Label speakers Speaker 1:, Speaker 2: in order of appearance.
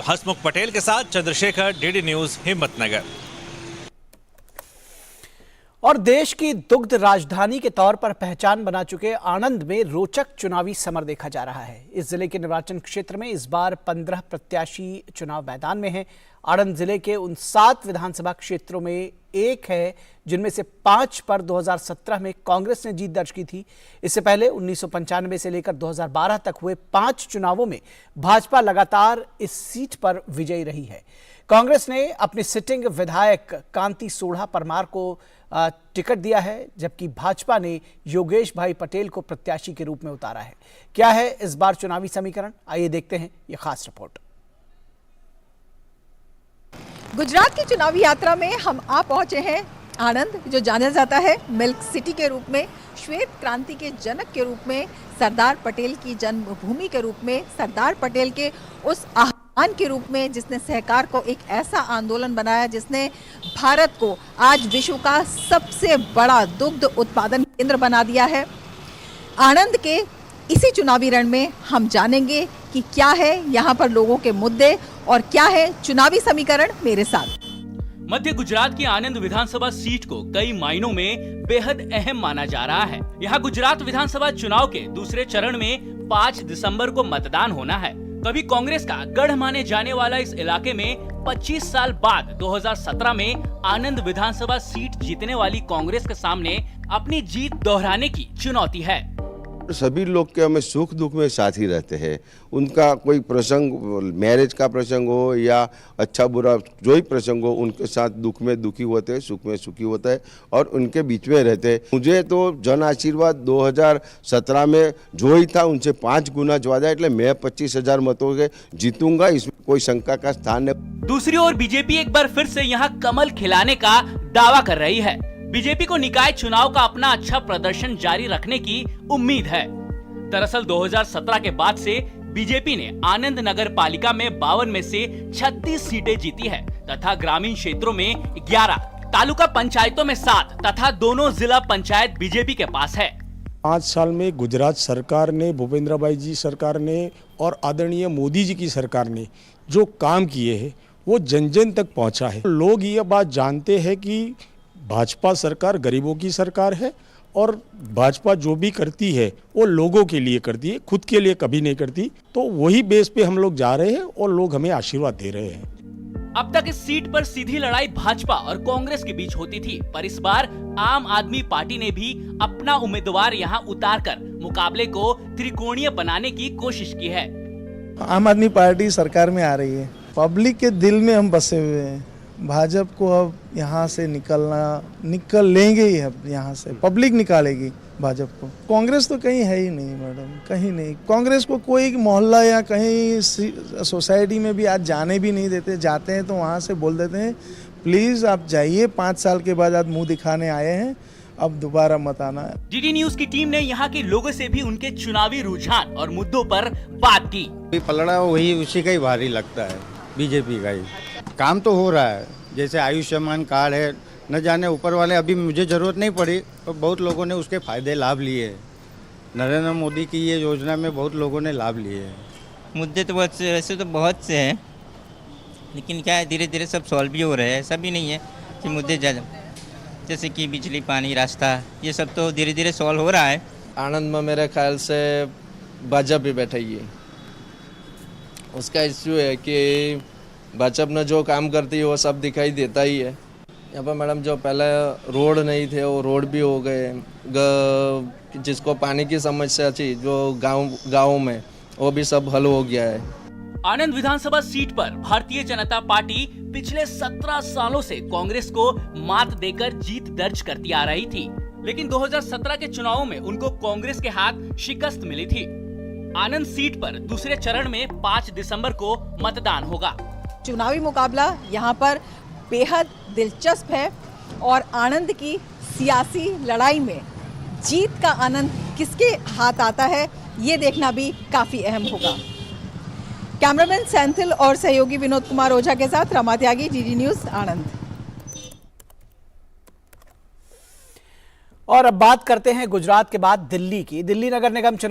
Speaker 1: हसमुख पटेल के साथ Chandrashekhar, DD news, Himmatnagar.
Speaker 2: और देश की दुग्ध राजधानी के तौर पर पहचान बना चुके आणंद में रोचक चुनावी समर देखा जा रहा है। इस जिले के निर्वाचन क्षेत्र में इस बार 15 प्रत्याशी चुनाव मैदान में हैं। आणंद जिले के उन 7 विधानसभा क्षेत्रों में एक है जिनमें से 5 पर 2017 में कांग्रेस ने जीत दर्ज की थी। इससे पहले 1995 से लेकर 2012 तक हुए 5 चुनावों में भाजपा लगातार इस सीट पर विजयी रही है। कांग्रेस ने अपने सिटिंग विधायक कांति सोढ़ा परमार को टिकट दिया है, जबकि भाजपा ने योगेश भाई पटेल को प्रत्याशी के रूप में उतारा है। क्या है इस बार चुनावी समीकरण, आइए देखते हैं ये खास रिपोर्ट।
Speaker 3: गुजरात की चुनावी यात्रा में हम आ पहुंचे हैं आणंद, जो जाना जाता है मिल्क सिटी के रूप में, श्वेत क्रांति के जनक के रूप में, सरदार पटेल की जन्मभूमि के रूप में, सरदार पटेल के उस आह्वान के रूप में जिसने सहकार को एक ऐसा आंदोलन बनाया जिसने भारत को आज विश्व का सबसे बड़ा दुग्ध उत्पादन केंद्र बना दिया है। आणंद के इसी चुनावी रण में हम जानेंगे कि क्या है यहाँ पर लोगों के मुद्दे और क्या है चुनावी समीकरण। मेरे साथ
Speaker 4: मध्य गुजरात की आणंद विधानसभा सीट को कई मायनों में बेहद अहम माना जा रहा है। यहाँ गुजरात विधानसभा चुनाव के दूसरे चरण में 5 दिसंबर को मतदान होना है। कभी कांग्रेस का गढ़ माने जाने वाला इस इलाके में 25 साल बाद 2017 में आणंद विधानसभा सीट जीतने वाली कांग्रेस के सामने अपनी जीत दोहराने की चुनौती है।
Speaker 5: सभी लोग के हमें सुख दुख में साथ ही रहते हैं। उनका कोई प्रसंग, मैरिज का प्रसंग हो या अच्छा बुरा जो ही प्रसंग हो, उनके साथ दुख में दुखी होते हैं, सुख में सुखी होता है और उनके बीच में रहते हैं। मुझे तो जन आशीर्वाद 2017 में जो ही था उनसे 5 गुना ज्यादा, એટલે मैं 25,000 मतों से जीतूंगा, इसमें कोई शंका का स्थान नहीं।
Speaker 4: दूसरी ओर बीजेपी एक बार फिर से यहाँ कमल खिलाने का दावा कर रही है। बीजेपी को निकाय चुनाव का अपना अच्छा प्रदर्शन जारी रखने की उम्मीद है। दरअसल 2017 के बाद से बीजेपी ने आणंद नगर पालिका में 52 में से 36 सीटें जीती है तथा ग्रामीण क्षेत्रों में 11, तालुका पंचायतों में 7 तथा दोनों जिला पंचायत बीजेपी के पास है।
Speaker 6: 5 साल में गुजरात सरकार ने, भूपेंद्र भाई जी सरकार ने और आदरणीय मोदी जी की सरकार ने जो काम किए हैं वो जन जन तक पहुंचा है। लोग ये बात जानते हैं कि भाजपा सरकार गरीबों की सरकार है और भाजपा जो भी करती है वो लोगों के लिए करती है, खुद के लिए कभी नहीं करती। तो वही बेस पे हम लोग जा रहे हैं और लोग हमें आशीर्वाद दे रहे हैं।
Speaker 4: अब तक इस सीट पर सीधी लड़ाई भाजपा और कांग्रेस के बीच होती थी, पर इस बार आम आदमी पार्टी ने भी अपना उम्मीदवार यहां उतारकर मुकाबले को त्रिकोणीय बनाने की कोशिश की है।
Speaker 7: आम आदमी पार्टी सरकार में आ रही है, पब्लिक के दिल में हम बसे हुए हैं। भाजपा को अब यहाँ से निकल लेंगे ही, अब यहाँ से पब्लिक निकालेगी भाजपा को। कांग्रेस तो कहीं है ही नहीं मैडम, कहीं नहीं। कांग्रेस को कोई मोहल्ला या कहीं सोसाइटी में भी आज जाने भी नहीं देते। जाते हैं तो वहाँ से बोल देते हैं प्लीज आप जाइए, 5 साल के बाद आप मुंह दिखाने आए हैं, अब दोबारा मत आना है।
Speaker 4: डीडी न्यूज की टीम ने यहाँ के लोगों से भी उनके चुनावी रुझान और मुद्दों पर बात की।
Speaker 8: पलड़ा वही उसी का ही भारी लगता है, बीजेपी का ही। काम तो हो रहा है, जैसे आयुष्मान कार्ड है, न जाने ऊपर वाले, अभी मुझे जरूरत नहीं पड़ी तो बहुत लोगों ने उसके फायदे लाभ लिए। नरेंद्र मोदी की ये योजना में बहुत लोगों ने लाभ लिए।
Speaker 9: मुद्दे तो बहुत से, वैसे तो बहुत से हैं, लेकिन क्या है धीरे धीरे सब सॉल्व भी हो रहे हैं। ऐसा भी नहीं है कि मुद्दे जैसे कि बिजली, पानी, रास्ता, ये सब तो धीरे धीरे सॉल्व हो रहा है।
Speaker 10: आणंद में मेरे ख्याल से भाजपा भी बैठेगी। उसका इश्यू है कि भाजपा ने जो काम करती है वो सब दिखाई देता ही है। यहाँ पर मैडम जो पहले रोड नहीं थे वो रोड भी हो गए, जिसको पानी की समस्या थी जो गाँव में, वो भी सब हल हो गया है।
Speaker 4: आणंद विधानसभा सीट पर भारतीय जनता पार्टी पिछले 17 सालों से कांग्रेस को मात देकर जीत दर्ज करती आ रही थी, लेकिन 2017 के चुनावों में उनको कांग्रेस के हाथ शिकस्त मिली थी। आणंद सीट पर दूसरे चरण में 5 दिसंबर को मतदान होगा।
Speaker 3: चुनावी मुकाबला यहाँ पर बेहद दिलचस्प है और आणंद की सियासी लड़ाई में जीत का आनंद किसके हाथ आता है ये देखना भी काफी अहम होगा। कैमरामैन सेंथिल और सहयोगी विनोद कुमार ओझा के साथ रमा त्यागी, डीडी न्यूज, आणंद।
Speaker 2: और अब बात करते हैं गुजरात के बाद दिल्ली की। दिल्ली नगर निगम चुनाव